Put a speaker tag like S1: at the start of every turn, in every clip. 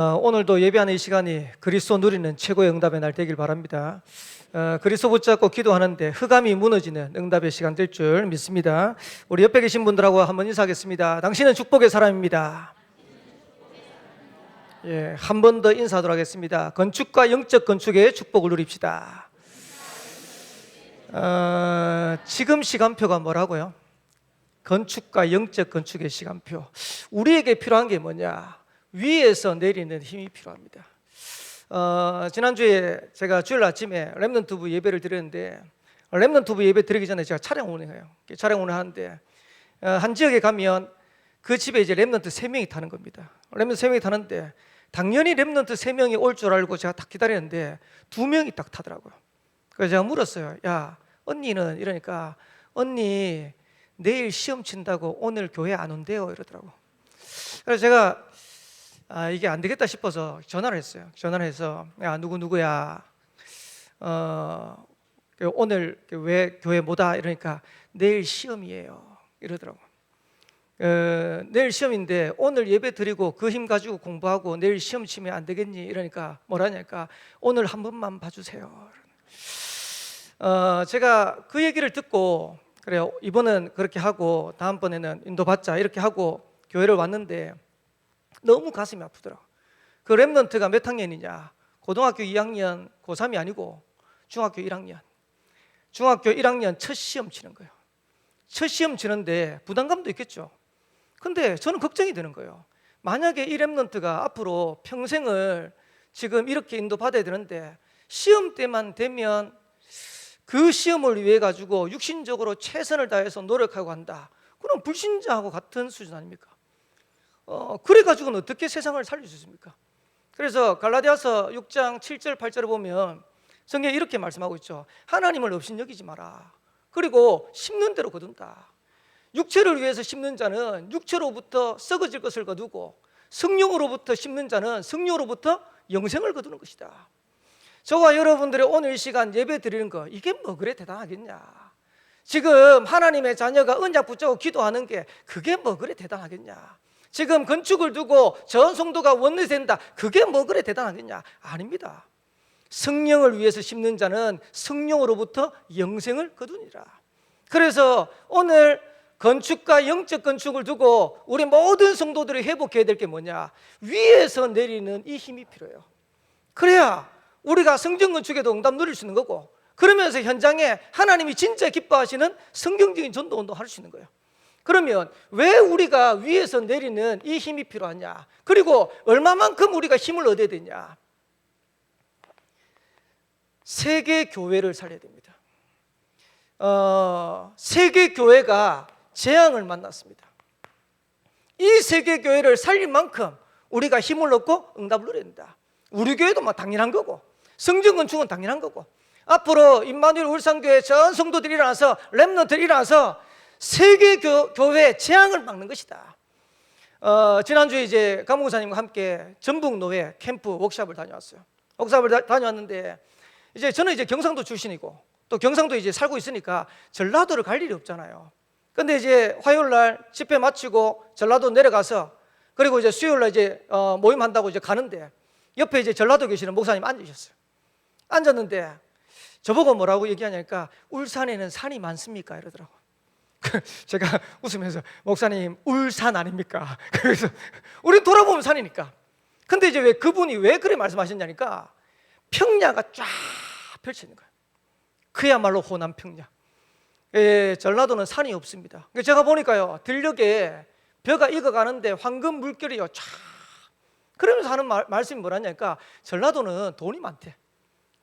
S1: 오늘도 예배하는 이 시간이 그리스도 누리는 최고의 응답의 날 되길 바랍니다. 그리스도 붙잡고 기도하는데 흑암이 무너지는 응답의 시간 될 줄 믿습니다. 우리 옆에 계신 분들하고 한번 인사하겠습니다. 당신은 축복의 사람입니다. 예, 한 번 더 인사하도록 하겠습니다. 건축과 영적 건축의 축복을 누립시다. 지금 시간표가 뭐라고요? 건축과 영적 건축의 시간표. 우리에게 필요한 게 뭐냐? 위에서 내리는 힘이 필요합니다. 지난주에 제가 주일 아침에 렘넌트부 예배를 드렸는데, 렘넌트부 예배 드리기 전에 제가 촬영 운행해요. 촬영 운행하는데 한 지역에 가면 그 집에 이제 렘넌트 3명이 타는 겁니다. 렘넌트 3명이 타는데 당연히 렘넌트 3명이 올 줄 알고 제가 딱 기다리는데 2명이 딱 타더라고요. 그래서 제가 물었어요. 야, 언니는? 이러니까 언니 내일 시험 친다고 오늘 교회 안 온대요 이러더라고. 그래서 제가 이게 안 되겠다 싶어서 전화를 했어요. 전화를 해서 야, 누구야 오늘 왜 교회 못 와? 이러니까 내일 시험이에요 이러더라고. 내일 시험인데 오늘 예배 드리고 그 힘 가지고 공부하고 내일 시험 치면 안 되겠니? 이러니까 뭐라니까 오늘 한 번만 봐주세요. 제가 그 얘기를 듣고 그래요, 이번은 그렇게 하고 다음번에는 인도받자 이렇게 하고 교회를 왔는데 너무 가슴이 아프더라고. 그 렘넌트가 몇 학년이냐? 고등학교 2학년, 고3이 아니고 중학교 1학년. 중학교 1학년 첫 시험 치는 거예요. 첫 시험 치는데 부담감도 있겠죠. 근데 저는 걱정이 되는 거예요. 만약에 이 렘넌트가 앞으로 평생을 지금 이렇게 인도받아야 되는데 시험 때만 되면 그 시험을 위해 가지고 육신적으로 최선을 다해서 노력하고 한다. 그럼 불신자하고 같은 수준 아닙니까? 그래가지고는 어떻게 세상을 살릴 수 있습니까? 그래서 갈라디아서 6장 7절 8절을 보면 성경에 이렇게 말씀하고 있죠. 하나님을 업신여기지 마라. 그리고 심는 대로 거둔다. 육체를 위해서 심는 자는 육체로부터 썩어질 것을 거두고 성령으로부터 심는 자는 성령으로부터 영생을 거두는 것이다. 저와 여러분들의 오늘 이 시간 예배 드리는 거, 이게 뭐 그래 대단하겠냐? 지금 하나님의 자녀가 언약 붙잡고 기도하는 게 그게 뭐 그래 대단하겠냐? 지금 건축을 두고 전 성도가 원내 된다, 그게 뭐 그래 대단하겠냐? 아닙니다. 성령을 위해서 심는 자는 성령으로부터 영생을 거두니라. 그래서 오늘 건축과 영적 건축을 두고 우리 모든 성도들이 회복해야 될 게 뭐냐? 위에서 내리는 이 힘이 필요해요. 그래야 우리가 성전 건축에도 응답 누릴 수 있는 거고, 그러면서 현장에 하나님이 진짜 기뻐하시는 성경적인 전도 할 수 있는 거예요. 그러면 왜 우리가 위에서 내리는 이 힘이 필요하냐? 그리고 얼마만큼 우리가 힘을 얻어야 되냐? 세계 교회를 살려야 됩니다. 세계 교회가 재앙을 만났습니다. 이 세계 교회를 살릴 만큼 우리가 힘을 얻고 응답을 누려야 된다. 우리 교회도 뭐 당연한 거고, 성전 건축은 당연한 거고, 앞으로 임마누엘 울산교회 전 성도들이 일어나서 렘넌트들이 일어나서 세계 교회 재앙을 막는 것이다. 지난주에 이제 강목사님과 함께 전북노회 캠프 워크숍을 다녀왔어요. 워크숍을 다녀왔는데 이제 저는 이제 경상도 출신이고 또 경상도에 이제 살고 있으니까 전라도를 갈 일이 없잖아요. 근데 이제 화요일 날 집회 마치고 전라도 내려가서 그리고 이제 수요일 날 이제 모임한다고 이제 가는데 옆에 이제 전라도 계시는 목사님 앉으셨어요. 앉았는데 저보고 뭐라고 얘기하냐니까 울산에는 산이 많습니까? 이러더라고. 제가 웃으면서 목사님 울산 아닙니까? 그래서 우리 돌아보면 산이니까. 근데 이제 왜 그분이 왜 그래 말씀하셨냐니까 평야가 쫙 펼쳐 있는 거예요. 그야말로 호남 평야. 전라도는 산이 없습니다. 제가 보니까요 들녘에 벼가 익어가는데 황금 물결이요 쫙. 그러면서 하는 말씀이 뭐라냐니까 전라도는 돈이 많대.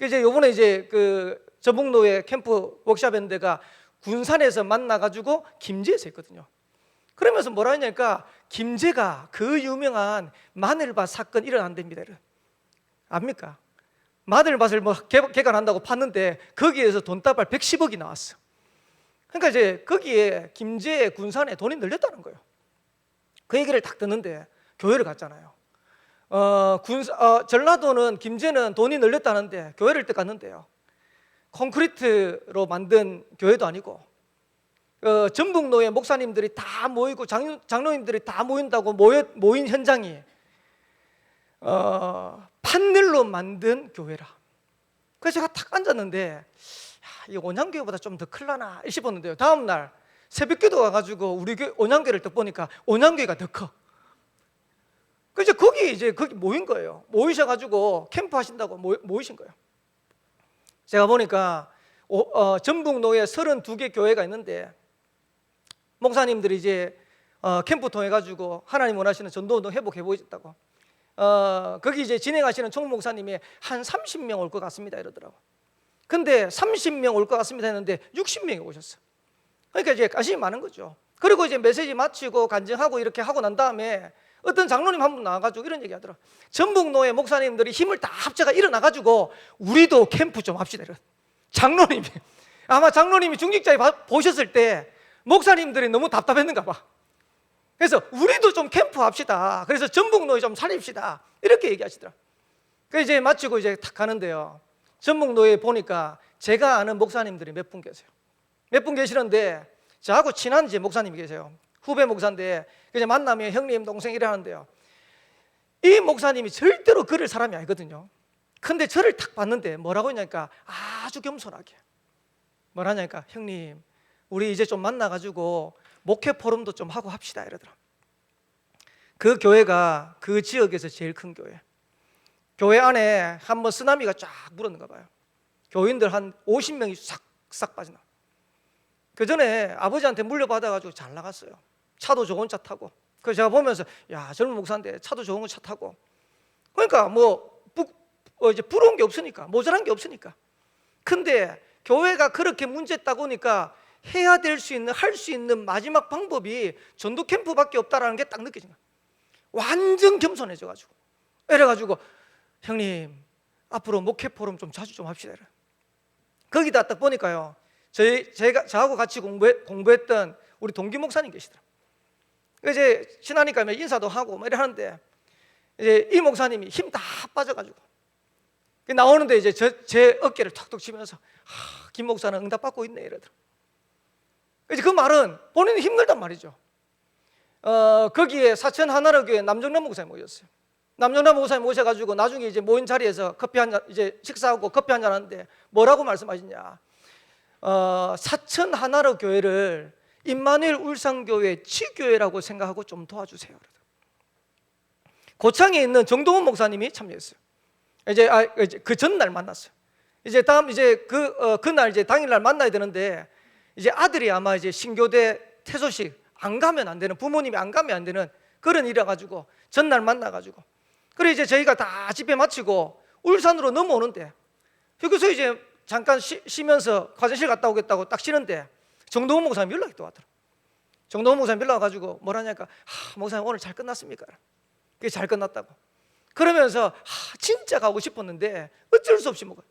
S1: 이제 요번에 이제 그 전북노회 캠프 워크숍인데가 군산에서 만나가지고 김제에서 했거든요. 그러면서 뭐라 했냐니까 김제가 그 유명한 마늘밭 사건 일어난답니다. 압니까? 마늘밭을 뭐 개간한다고 팠는데 거기에서 돈다발 110억이 나왔어. 그러니까 이제 거기에 김제 군산에 돈이 늘렸다는 거예요. 그 얘기를 딱 듣는데 교회를 갔잖아요. 전라도는 김제는 돈이 늘렸다는데 교회를 딱 갔는데요, 콘크리트로 만든 교회도 아니고 전북노회 목사님들이 다 모이고 장로님들이 다 모인다고 모인 현장이 판넬로 만든 교회라. 그래서 제가 탁 앉았는데 이 온양교회보다 좀 더 클라나 싶었는데요. 다음 날 새벽기도 와가지고 우리 온양교회를 딱 보니까 온양교회가 더 커. 그래서 거기 모인 거예요. 모이셔가지고 캠프 하신다고 모이신 거예요. 제가 보니까 전북노에 32개 교회가 있는데 목사님들이 이제 캠프 통해가지고 하나님 원하시는 전도운동 회복해 보이셨다고. 거기 이제 진행하시는 총목사님이 한 30명 올 것 같습니다 이러더라고. 근데 30명 올 것 같습니다 했는데 60명이 오셨어. 그러니까 이제 관심이 많은 거죠. 그리고 이제 메시지 마치고 간증하고 이렇게 하고 난 다음에 어떤 장로님 한 분 나와가지고 이런 얘기 하더라. 전북노회 목사님들이 힘을 다 합쳐가 일어나가지고 우리도 캠프 좀 합시다. 장로님이 아마 장로님이 중직자에 보셨을 때 목사님들이 너무 답답했는가 봐. 그래서 우리도 좀 캠프 합시다. 그래서 전북노회 좀 차립시다. 이렇게 얘기하시더라. 그래서 이제 마치고 이제 탁 가는데요. 전북노회 보니까 제가 아는 목사님들이 몇 분 계세요. 몇 분 계시는데 저하고 친한 이제 목사님이 계세요. 후배 목사인데 그냥 만나면 형님 동생 이래 하는데요. 이 목사님이 절대로 그럴 사람이 아니거든요. 근데 저를 탁 봤는데 뭐라고 했냐니까 아주 겸손하게 뭐라냐니까 형님 우리 이제 좀 만나가지고 목회 포럼도 좀 하고 합시다 이러더라. 그 교회가 그 지역에서 제일 큰 교회. 교회 안에 한번 쓰나미가 쫙 불었는가 봐요. 교인들 한 50명이 싹 빠져나. 그 전에 아버지한테 물려받아가지고 잘 나갔어요. 차도 좋은 차 타고. 그래서 제가 보면서 야 젊은 목사인데 차도 좋은 거 차 타고. 그러니까 이제 부러운 게 없으니까 모자란 게 없으니까. 근데 교회가 그렇게 문제있다고 하니까 해야 될 수 있는 할 수 있는 마지막 방법이 전도 캠프밖에 없다라는 게 딱 느껴진 거야. 완전 겸손해져가지고 이래가지고 형님 앞으로 목회 포럼 좀 자주 좀 합시다. 거기다 딱 보니까요 저하고 같이 공부했던 우리 동기 목사님 계시더라. 이제 친하니까 인사도 하고 이래 하는데 이제 이 목사님이 힘 다 빠져가지고 나오는데 이제 제 어깨를 툭툭 치면서 김 목사는 응답 받고 있네 이러더라. 이제 그 말은 본인이 힘들단 말이죠. 거기에 사천 하나로교회 남정남 목사님 모셨어요. 남정남 목사님 모셔가지고 나중에 이제 모인 자리에서 커피 한 잔 이제 식사하고 커피 한 잔 하는데 뭐라고 말씀하시냐? 사천 하나로 교회를 임마누엘 울산교회 지교회라고 생각하고 좀 도와주세요. 고창에 있는 정동원 목사님이 참여했어요. 이제 그 전날 만났어요. 이제 그날 이제 당일날 만나야 되는데 이제 아들이 아마 이제 신교대 퇴소식 안 가면 안 되는 부모님이 안 가면 안 되는 그런 일이라 가지고 전날 만나가지고 그래 이제 저희가 다 집회 마치고 울산으로 넘어오는데 여기서 이제 잠깐 쉬면서 화장실 갔다 오겠다고 딱 쉬는데 정동원 목사님 연락이 또 왔더라. 정동원 목사님 연락 와가지고 뭐라냐니까 목사님 오늘 잘 끝났습니까? 그게 잘 끝났다고. 그러면서 진짜 가고 싶었는데 어쩔 수 없이 먹어요.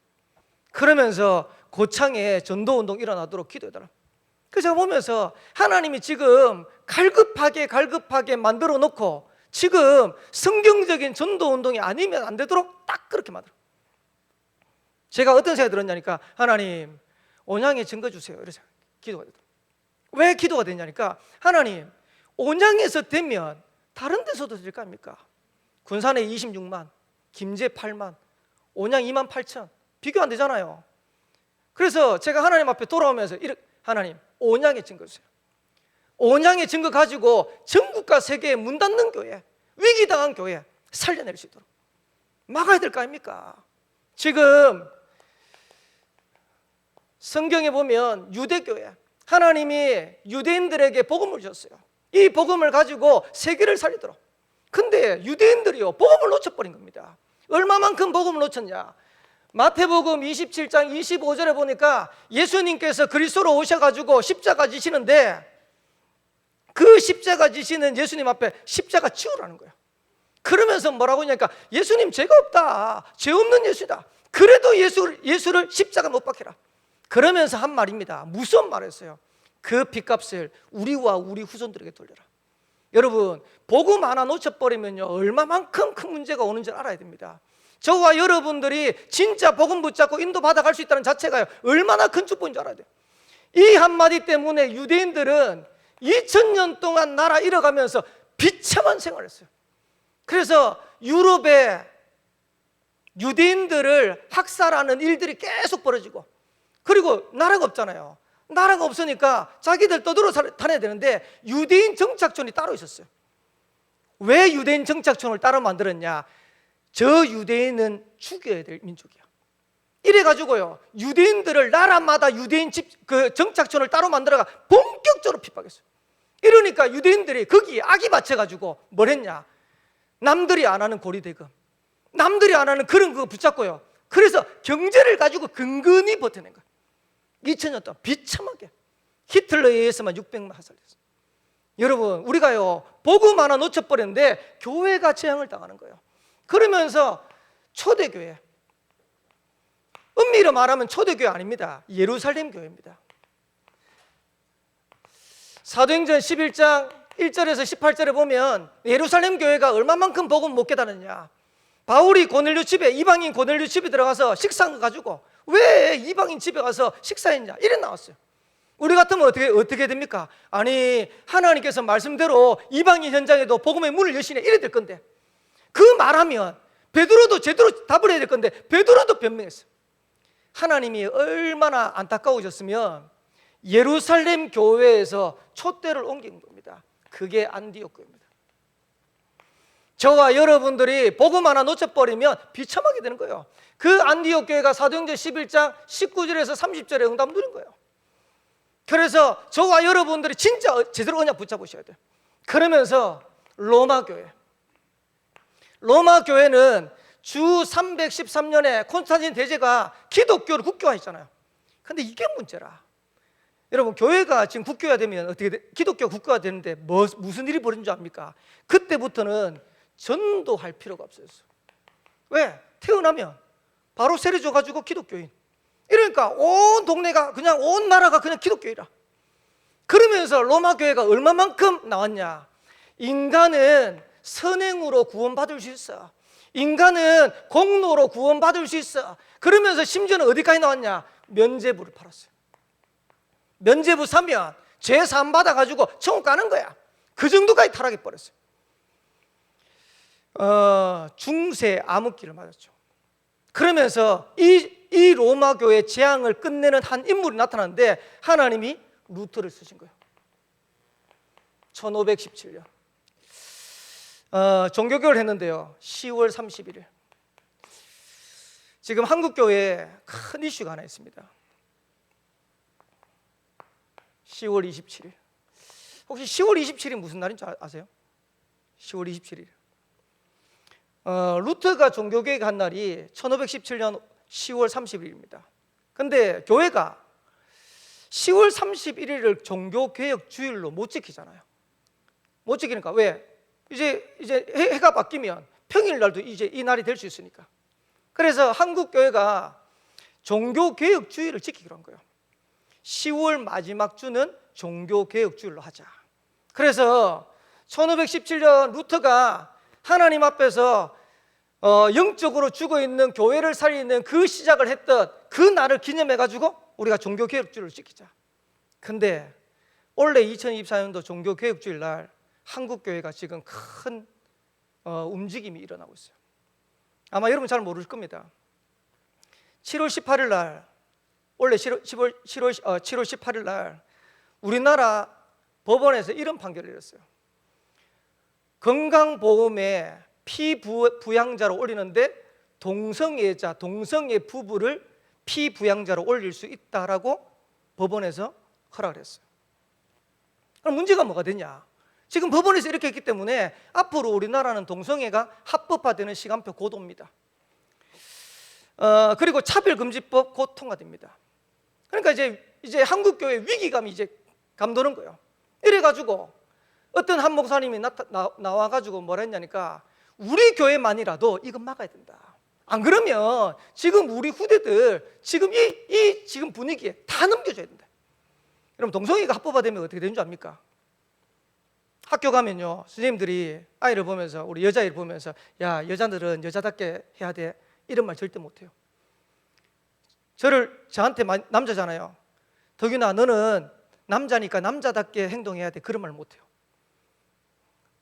S1: 그러면서 고창에 전도운동 일어나도록 기도해달라. 그래서 제가 보면서 하나님이 지금 갈급하게 만들어 놓고 지금 성경적인 전도운동이 아니면 안 되도록 딱 그렇게 만들어. 제가 어떤 생각이 들었냐니까 하나님 온양에 증거 주세요. 이래서 기도가 되더라고요. 왜 기도가 되냐니까 하나님 온양에서 되면 다른 데서도 될 거 아닙니까? 군산에 26만, 김제 8만, 온양 2만 8천 비교 안 되잖아요. 그래서 제가 하나님 앞에 돌아오면서 하나님 온양의 증거 주세요. 온양의 증거 가지고 전국과 세계에 문 닫는 교회, 위기당한 교회 살려낼 수 있도록 막아야 될 거 아닙니까? 지금 성경에 보면 유대교회 하나님이 유대인들에게 복음을 주셨어요. 이 복음을 가지고 세계를 살리도록. 근데 유대인들이요 복음을 놓쳐버린 겁니다. 얼마만큼 복음을 놓쳤냐? 마태복음 27장 25절에 보니까 예수님께서 그리스도로 오셔가지고 십자가 지시는데 그 십자가 지시는 예수님 앞에 십자가 치우라는 거예요. 그러면서 뭐라고 하냐니까 예수님 죄가 없다, 죄 없는 예수다. 그래도 예수를 십자가 못 박혀라. 그러면서 한 말입니다. 무슨 말했어요? 그 빚값을 우리와 우리 후손들에게 돌려라. 여러분 복음 하나 놓쳐버리면요 얼마만큼 큰 문제가 오는지 알아야 됩니다. 저와 여러분들이 진짜 복음 붙잡고 인도 받아갈 수 있다는 자체가 얼마나 큰 축복인 줄 알아야 돼요. 이 한마디 때문에 유대인들은 2000년 동안 나라 잃어가면서 비참한 생활을 했어요. 그래서 유럽에 유대인들을 학살하는 일들이 계속 벌어지고, 그리고 나라가 없잖아요. 나라가 없으니까 자기들 떠들어 다녀야 되는데 유대인 정착촌이 따로 있었어요. 왜 유대인 정착촌을 따로 만들었냐? 저 유대인은 죽여야 될 민족이야. 이래가지고요, 유대인들을 나라마다 유대인 정착촌을 따로 만들어가 본격적으로 핍박했어요. 이러니까 유대인들이 거기에 악이 받쳐가지고 뭘 했냐? 남들이 안 하는 고리대금, 남들이 안 하는 그런 거 붙잡고요, 그래서 경제를 가지고 근근히 버텨낸 거예요. 2000년 동안 비참하게 히틀러에 의해서만 600만 학살됐어요. 여러분, 우리가요 복음 하나 놓쳐버렸는데 교회가 재앙을 당하는 거예요. 그러면서 초대교회, 엄밀히 말하면 초대교회 아닙니다. 예루살렘 교회입니다. 사도행전 11장 1절에서 18절에 보면 예루살렘 교회가 얼마만큼 복음 못 깨달았냐. 바울이 고넬료 집에, 이방인 고넬료 집에 들어가서 식사한 거 가지고 왜 이방인 집에 가서 식사했냐, 이래 나왔어요. 우리 같으면 어떻게 됩니까? 아니, 하나님께서 말씀대로 이방인 현장에도 복음의 문을 여시네, 이래 될 건데, 그 말하면 베드로도 제대로 답을 해야 될 건데 베드로도 변명했어요. 하나님이 얼마나 안타까우셨으면 예루살렘 교회에서 촛대를 옮긴 겁니다. 그게 안디옥 교회입니다. 저와 여러분들이 복음 하나 놓쳐버리면 비참하게 되는 거예요. 그 안디옥 교회가 사도행전 11장 19절에서 30절에 응답 누린 거예요. 그래서 저와 여러분들이 진짜 제대로 언약 붙잡으셔야 돼요. 그러면서 로마 교회는 주 313년에 콘스탄틴 대제가 기독교를 국교화했잖아요. 근데 이게 문제라. 여러분, 교회가 지금 국교화 되면 어떻게 돼? 기독교 국교화 되는데 무슨 일이 벌어진 줄 압니까? 그때부터는 전도할 필요가 없어졌어. 왜? 태어나면 바로 세례 줘가지고 기독교인. 이러니까 온 동네가, 그냥 온 나라가 그냥 기독교이라. 그러면서 로마 교회가 얼마만큼 나왔냐? 인간은 선행으로 구원받을 수 있어. 인간은 공로로 구원받을 수 있어. 그러면서 심지어는 어디까지 나왔냐? 면죄부를 팔았어요. 면죄부 사면 죄 사함 받아가지고 천국 가는 거야. 그 정도까지 타락해 버렸어요. 중세 암흑기를 맞았죠. 그러면서 이 로마 교회의 재앙을 끝내는 한 인물이 나타났는데 하나님이 루터를 쓰신 거예요. 1517년 종교교회를 했는데요, 10월 31일 지금 한국교회에 큰 이슈가 하나 있습니다. 10월 27일. 혹시 10월 27일이 무슨 날인 줄 아세요? 10월 27일 루터가 종교개혁 한 날이 1517년 10월 30일입니다. 근데 교회가 10월 31일을 종교개혁 주일로 못 지키잖아요. 못 지키니까 왜? 이제 해가 바뀌면 평일날도 이제 이 날이 될 수 있으니까. 그래서 한국교회가 종교개혁 주일을 지키기로 한 거예요. 10월 마지막 주는 종교개혁 주일로 하자. 그래서 1517년 루터가 하나님 앞에서 영적으로 죽어있는 교회를 살리는 그 시작을 했던 그 날을 기념해가지고 우리가 종교개혁주일을 지키자. 근데 올해 2024년도 종교개혁주일 날 한국교회가 지금 큰 움직임이 일어나고 있어요. 아마 여러분 잘 모르실 겁니다. 7월 18일 날, 원래 7월 18일 날 우리나라 법원에서 이런 판결을 내렸어요. 건강보험에 피부양자로 올리는데 동성애자, 동성애 부부를 피부양자로 올릴 수 있다라고 법원에서 허락을 했어요. 그럼 문제가 뭐가 되냐? 지금 법원에서 이렇게 했기 때문에 앞으로 우리나라는 동성애가 합법화되는 시간표 곧 옵니다. 그리고 차별금지법 곧 통과됩니다. 그러니까 이제 한국교회 위기감이 이제 감도는 거예요. 이래가지고 어떤 한 목사님이 나와가지고 뭐라 했냐니까 우리 교회만이라도 이건 막아야 된다. 안 그러면 지금 우리 후대들 지금 지금 분위기에 다 넘겨줘야 된다. 여러분, 동성애가 합법화되면 어떻게 되는 줄 압니까? 학교 가면요, 선생님들이 아이를 보면서, 우리 여자아이를 보면서, 야, 여자들은 여자답게 해야 돼, 이런 말 절대 못해요. 저한테 남자잖아요. 덕윤아, 너는 남자니까 남자답게 행동해야 돼, 그런 말 못해요.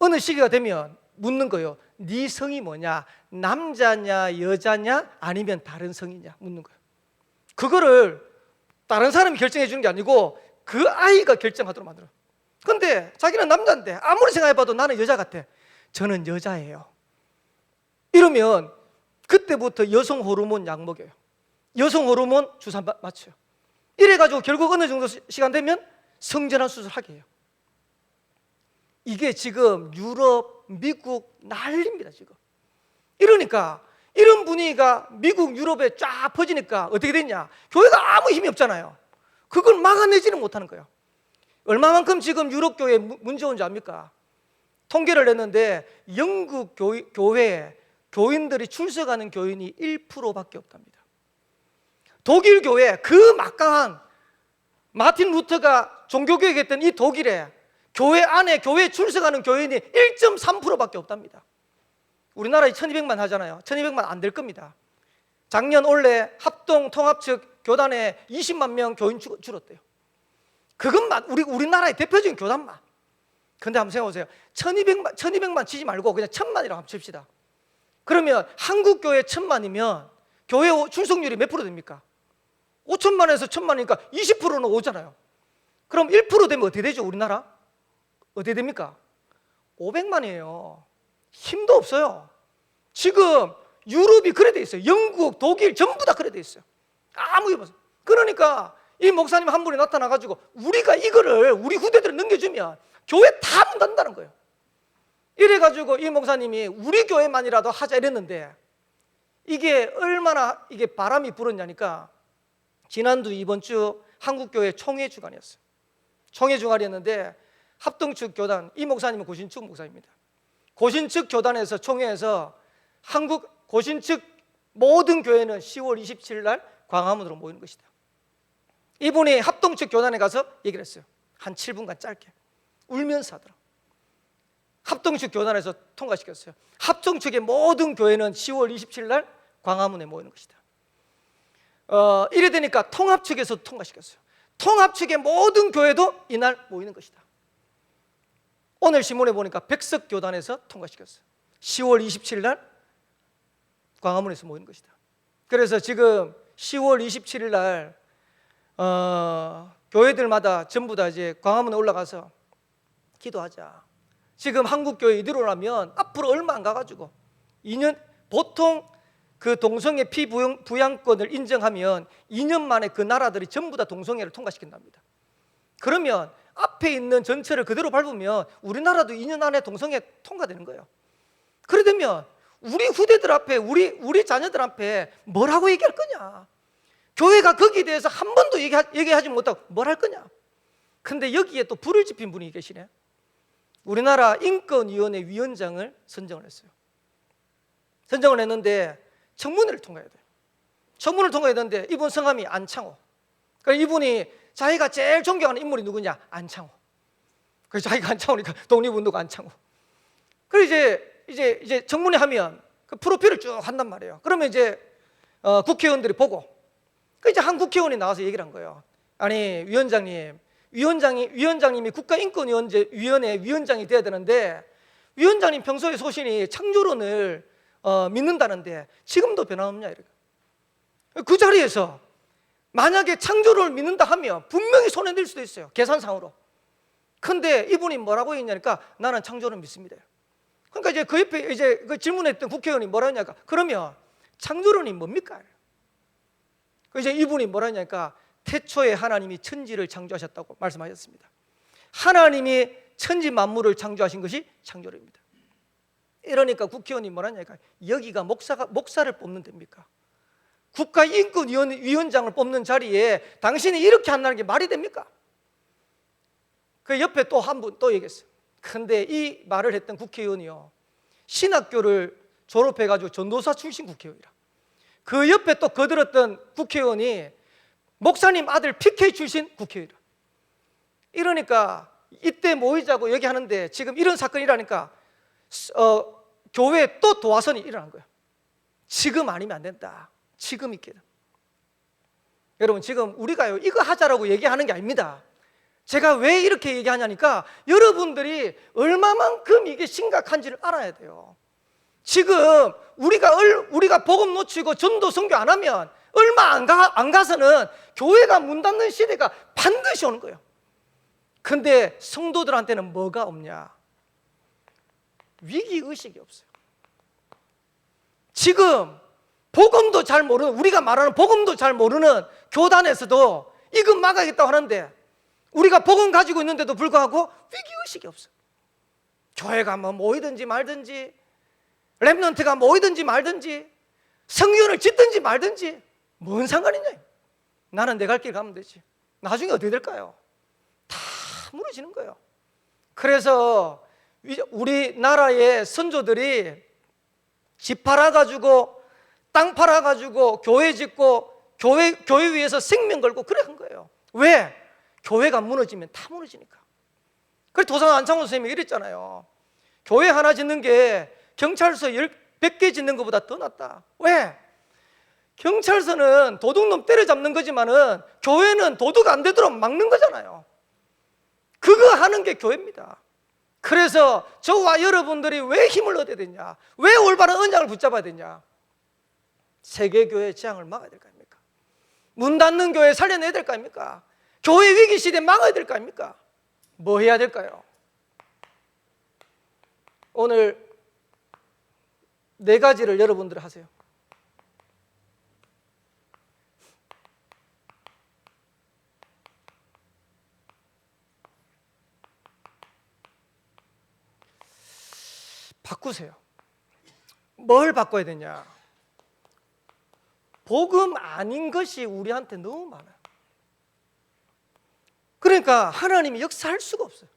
S1: 어느 시기가 되면 묻는 거예요. 네 성이 뭐냐? 남자냐 여자냐 아니면 다른 성이냐 묻는 거예요. 그거를 다른 사람이 결정해 주는 게 아니고 그 아이가 결정하도록 만들어요. 근데 자기는 남자인데 아무리 생각해봐도 나는 여자 같아. 저는 여자예요. 이러면 그때부터 여성 호르몬 약 먹여요. 여성 호르몬 주사 맞춰요. 이래가지고 결국 어느 정도 시간 되면 성전환 수술하게 해요. 이게 지금 유럽, 미국 난립니다 지금. 이러니까 이런 분위기가 미국, 유럽에 쫙 퍼지니까 어떻게 됐냐? 교회가 아무 힘이 없잖아요. 그걸 막아내지는 못하는 거예요. 얼마만큼 지금 유럽 교회에 문제 온지 압니까? 통계를 냈는데 영국 교회에 교인들이 출석하는 교인이 1%밖에 없답니다. 독일 교회, 그 막강한 마틴 루터가 종교개혁 했던 이 독일에 교회 안에 교회에 출석하는 교인이 1.3%밖에 없답니다. 우리나라에 1200만 하잖아요. 1200만 안 될 겁니다. 작년 올해 합동 통합 측 교단에 20만 명 교인 줄었대요. 그것만 우리나라의 대표적인 교단만. 근데 한번 생각해보세요. 1200만 치지 말고 그냥 1000만이라고 한번 칩시다. 그러면 한국 교회 1000만이면 교회 출석률이 몇 프로 됩니까? 5천만에서 1000만이니까 20%는 오잖아요. 그럼 1% 되면 어떻게 되죠? 우리나라? 어떻게 됩니까? 500만이에요. 힘도 없어요. 지금 유럽이 그래 돼 있어요. 영국, 독일 전부 다 그래 돼 있어요. 아무 게 없어요. 그러니까 이 목사님 한 분이 나타나가지고 우리가 이거를 우리 후대들을 넘겨주면 교회 다 문 닫는다는 거예요. 이래가지고 이 목사님이 우리 교회만이라도 하자 이랬는데 이게 얼마나 이게 바람이 불었냐니까 지난주 이번 주 한국교회 총회 주간이었어요. 총회 주간이었는데 합동측 교단, 이 목사님은 고신측 목사입니다. 고신측 교단에서 총회에서 한국 고신측 모든 교회는 10월 27일 날 광화문으로 모이는 것이다. 이분이 합동측 교단에 가서 얘기를 했어요. 한 7분간 짧게 울면서 하더라. 합동측 교단에서 통과시켰어요. 합동측의 모든 교회는 10월 27일 날 광화문에 모이는 것이다. 이래 되니까 통합측에서 통과시켰어요. 통합측의 모든 교회도 이날 모이는 것이다. 오늘 신문에 보니까 백석교단에서 통과시켰어요. 10월 27일 날 광화문에서 모이는 것이다. 그래서 지금 10월 27일 날 교회들마다 전부 다 이제 광화문에 올라가서 기도하자. 지금 한국교회 이대로라면 앞으로 얼마 안 가가지고 2년 보통 그 동성애 피부양권을 인정하면 2년 만에 그 나라들이 전부 다 동성애를 통과시킨답니다. 그러면 앞에 있는 전체를 그대로 밟으면 우리나라도 2년 안에 동성애 통과되는 거예요. 그래 되면 우리 후대들 앞에 우리 자녀들 앞에 뭐라고 얘기할 거냐? 교회가 거기에 대해서 한 번도 얘기하지 못하고 뭘 할 거냐? 근데 여기에 또 불을 지핀 분이 계시네. 우리나라 인권위원회 위원장을 선정을 했어요. 선정을 했는데 청문회를 통과해야 돼요. 청문회를 통과해야 되는데 이분 성함이 안창호. 그러니까 이분이 자기가 제일 존경하는 인물이 누구냐? 안창호. 그래서 자기가 안창호니까 독립운동 안창호. 그래서 이제 청문회 하면 그 프로필을 쭉 한단 말이에요. 그러면 이제 국회의원들이 보고 이제 한 국회의원이 나와서 얘기를 한 거예요. 아니 위원장님이 국가인권위원회 위원장이 돼야 되는데 위원장님 평소에 소신이 창조론을 믿는다는데 지금도 변함없냐 이렇게. 그 자리에서 만약에 창조론을 믿는다 하면 분명히 손해낼 수도 있어요. 계산상으로. 근데 이분이 뭐라고 했냐니까 나는 창조론 믿습니다. 그러니까 이제 그 옆에 이제 그 질문했던 국회의원이 뭐라 했냐니까 그러면 창조론이 뭡니까? 이제 이분이 뭐라 했냐니까 태초에 하나님이 천지를 창조하셨다고 말씀하셨습니다. 하나님이 천지 만물을 창조하신 것이 창조론입니다. 이러니까 국회의원이 뭐라 했냐니까 여기가 목사를 뽑는 데입니까? 국가인권위원장을 뽑는 자리에 당신이 이렇게 한다는 게 말이 됩니까? 그 옆에 또 한 분 또 얘기했어요. 근데 이 말을 했던 국회의원이요 신학교를 졸업해가지고 전도사 출신 국회의원이라. 그 옆에 또 거들었던 국회의원이 목사님 아들 PK 출신 국회의원이라. 이러니까 이때 모이자고 얘기하는데 지금 이런 사건이 일어나니까 교회에 또 도화선이 일어난 거예요. 지금 아니면 안 된다. 지금 있게. 여러분 지금 우리가요 이거 하자라고 얘기하는 게 아닙니다. 제가 왜 이렇게 얘기하냐니까 여러분들이 얼마만큼 이게 심각한지를 알아야 돼요. 지금 우리가 복음 놓치고 전도 선교 안 하면 얼마 안 가서는 교회가 문 닫는 시대가 반드시 오는 거예요. 근데 성도들한테는 뭐가 없냐? 위기의식이 없어요. 지금 복음도 잘 모르는, 우리가 말하는 복음도 잘 모르는 교단에서도 이거 막아야겠다고 하는데 우리가 복음 가지고 있는데도 불구하고 위기의식이 없어요. 교회가 뭐 모이든지 말든지, 렘넌트가 모이든지 말든지, 성전을 짓든지 말든지 뭔 상관이냐? 나는 내 갈 길 가면 되지. 나중에 어떻게 될까요? 다 무너지는 거예요. 그래서 우리나라의 선조들이 집 팔아가지고 땅 팔아가지고 교회 짓고 교회 위해서 생명 걸고 그래 한 거예요. 왜? 교회가 무너지면 다 무너지니까. 그래서 도산 안창호 선생님이 이랬잖아요. 교회 하나 짓는 게 경찰서 100개 짓는 것보다 더 낫다. 왜? 경찰서는 도둑놈 때려잡는 거지만은 교회는 도둑 안 되도록 막는 거잖아요. 그거 하는 게 교회입니다. 그래서 저와 여러분들이 왜 힘을 얻어야 되냐? 왜 올바른 언약을 붙잡아야 되냐? 세계교회의 재앙을 막아야 될 거 아닙니까? 문 닫는 교회 살려내야 될 거 아닙니까? 교회 위기 시대 막아야 될 거 아닙니까? 뭐 해야 될까요? 오늘 4가지를 여러분들 하세요. 바꾸세요. 뭘 바꿔야 되냐? 복음 아닌 것이 우리한테 너무 많아요. 그러니까 하나님이 역사할 수가 없어요.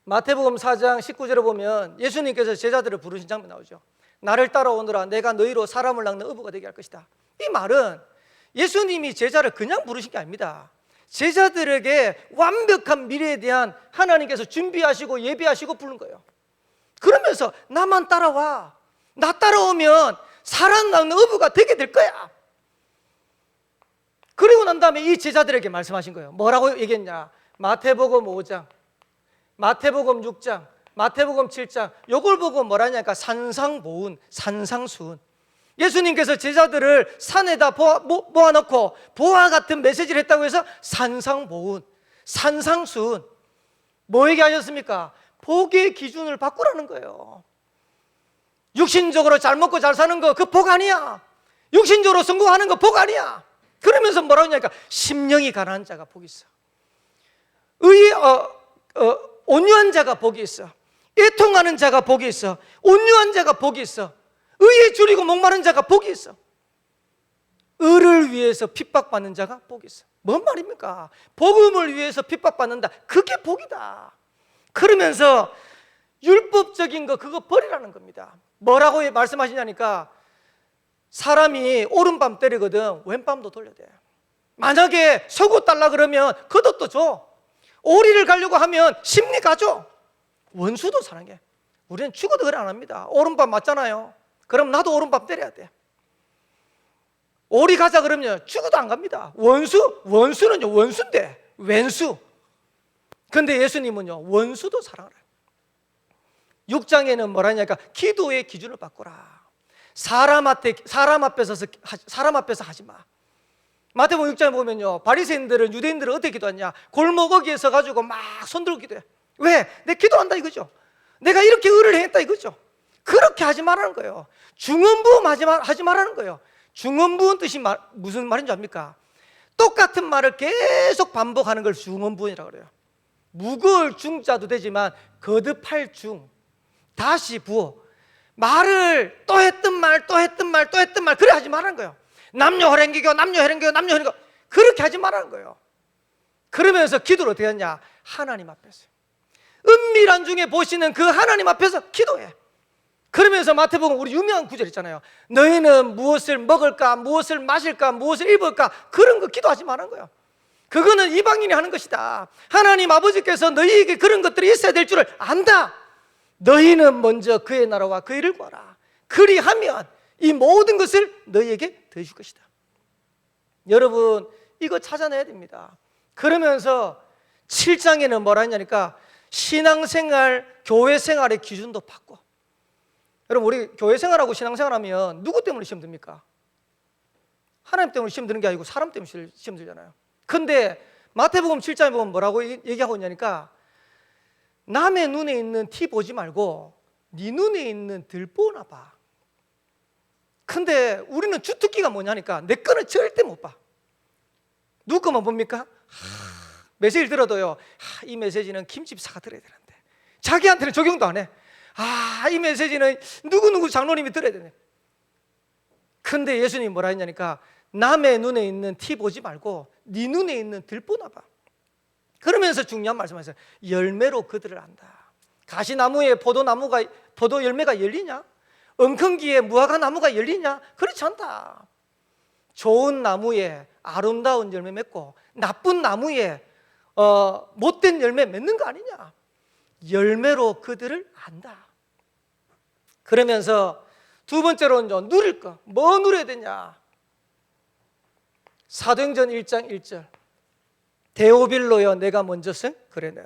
S1: 마태복음 4장 19절에 보면 예수님께서 제자들을 부르신 장면 나오죠. 나를 따라오너라, 내가 너희로 사람을 낚는 어부가 되게 할 것이다. 이 말은 예수님이 제자를 그냥 부르신 게 아닙니다. 제자들에게 완벽한 미래에 대한 하나님께서 준비하시고 예비하시고 부른 거예요. 그러면서 나만 따라와. 나 따라오면 사람 낚는 어부가 되게 될 거야. 그리고 난 다음에 이 제자들에게 말씀하신 거예요. 뭐라고 얘기했냐? 마태복음 5장, 마태복음 6장, 마태복음 7장, 요걸 보고 뭐라냐니까 산상보훈, 산상수훈. 예수님께서 제자들을 산에다 모아놓고 보화 같은 메시지를 했다고 해서 산상보훈, 산상수훈. 뭐 얘기하셨습니까? 복의 기준을 바꾸라는 거예요. 육신적으로 잘 먹고 잘 사는 거 그 복 아니야. 육신적으로 성공하는 거 복 아니야. 그러면서 뭐라고 하냐니까 심령이 가난한 자가 복이 있어. 온유한 자가 복이 있어. 애통하는 자가 복이 있어. 온유한 자가 복이 있어. 의에 줄이고 목마른 자가 복이 있어. 의를 위해서 핍박받는 자가 복이 있어. 뭔 말입니까? 복음을 위해서 핍박받는다. 그게 복이다. 그러면서 율법적인 거 그거 버리라는 겁니다. 뭐라고 말씀하시냐니까 사람이 오른밤 때리거든 왼밤도 돌려야 돼. 만약에 속옷 달라 그러면 겉옷도 줘. 오리를 가려고 하면 심리 가줘. 원수도 사랑해. 우리는 죽어도 그래 안 합니다. 오른밤 맞잖아요. 그럼 나도 오른밤 때려야 돼. 오리 가자 그러면 죽어도 안 갑니다. 원수는요 원수인데 왼수. 근데 예수님은요 원수도 사랑을 해요. 6장에는 뭐라냐니까 기도의 기준을 바꾸라. 사람 앞에서 하지 마. 마태복음 6장에 보면요 바리새인들은 유대인들은 어떻게 기도하냐? 골목 어귀에 서가지고 막 손들고 기도해. 왜? 내 기도한다 이거죠. 내가 이렇게 의를 행했다 이거죠. 그렇게 하지 말라는 거예요. 중언부음 하지 말라는 거예요. 중언부음 뜻이 무슨 말인 줄 압니까? 똑같은 말을 계속 반복하는 걸 중언부음이라고 그래요. 무거울 중자도 되지만 거듭할 중, 다시 부어. 말을 또 했던 말 그래 하지 말라는 거예요. 남녀 호랭기교 그렇게 하지 말라는 거예요. 그러면서 기도를 어떻게 하냐? 하나님 앞에서 은밀한 중에 보시는 그 하나님 앞에서 기도해. 그러면서 마태복음 우리 유명한 구절 있잖아요. 너희는 무엇을 먹을까, 무엇을 마실까, 무엇을 입을까 그런 거 기도하지 말라는 거예요. 그거는 이방인이 하는 것이다. 하나님 아버지께서 너희에게 그런 것들이 있어야 될 줄을 안다. 너희는 먼저 그의 나라와 그 일을 구하라. 그리하면 이 모든 것을 너희에게 더해줄 것이다. 여러분 이거 찾아내야 됩니다. 그러면서 7장에는 뭐라 했냐니까 신앙생활, 교회생활의 기준도 바꿔. 여러분, 우리 교회생활하고 신앙생활하면 누구 때문에 시험 듭니까? 하나님 때문에 시험 드는 게 아니고 사람 때문에 시험 들잖아요. 근데 마태복음 7장에 보면 뭐라고 얘기하고 있냐니까 남의 눈에 있는 티 보지 말고 네 눈에 있는 들보나 봐. 근데 우리는 주특기가 뭐냐니까 내 거는 절대 못 봐. 누구 거만 봅니까? 메시지를 들어도요, 이 메시지는 김집사가 들어야 되는데 자기한테는 적용도 안 해. 이 메시지는 누구누구 장로님이 들어야 되네. 근데 예수님이 뭐라 했냐니까 남의 눈에 있는 티 보지 말고 네 눈에 있는 들보나 봐. 그러면서 중요한 말씀하셨어요. 열매로 그들을 안다. 가시나무에 포도 열매가 열리냐? 엉겅기에 무화과 나무가 열리냐? 그렇지 않다. 좋은 나무에 아름다운 열매 맺고 나쁜 나무에 못된 열매 맺는 거 아니냐? 열매로 그들을 안다. 그러면서 두 번째로는 누릴 거. 뭐 누려야 되냐? 사도행전 1장 1절 데오빌로여 내가 먼저서 그래네.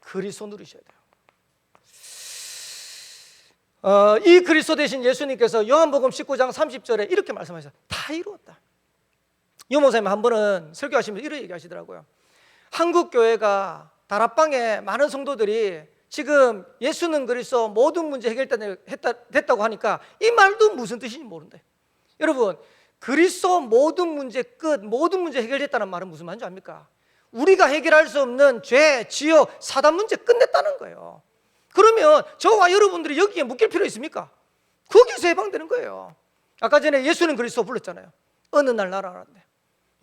S1: 그리스도 누리셔야 돼요. 이 그리스도 대신 예수님께서 요한복음 19장 30절에 이렇게 말씀하셨어요. 다 이루었다. 유 목사님 한 번은 설교하시면서 이런 얘기 하시더라고요. 한국 교회가 다락방에 많은 성도들이 지금 예수는 그리스도 모든 문제 해결됐다고 하니까 이 말도 무슨 뜻인지 모른대. 여러분, 그리스도 모든 문제 끝, 모든 문제 해결됐다는 말은 무슨 말인지 압니까? 우리가 해결할 수 없는 죄, 지옥, 사단 문제 끝냈다는 거예요. 그러면 저와 여러분들이 여기에 묶일 필요 있습니까? 거기서 해방되는 거예요. 아까 전에 예수는 그리스도 불렀잖아요. 어느 날 날아가는데.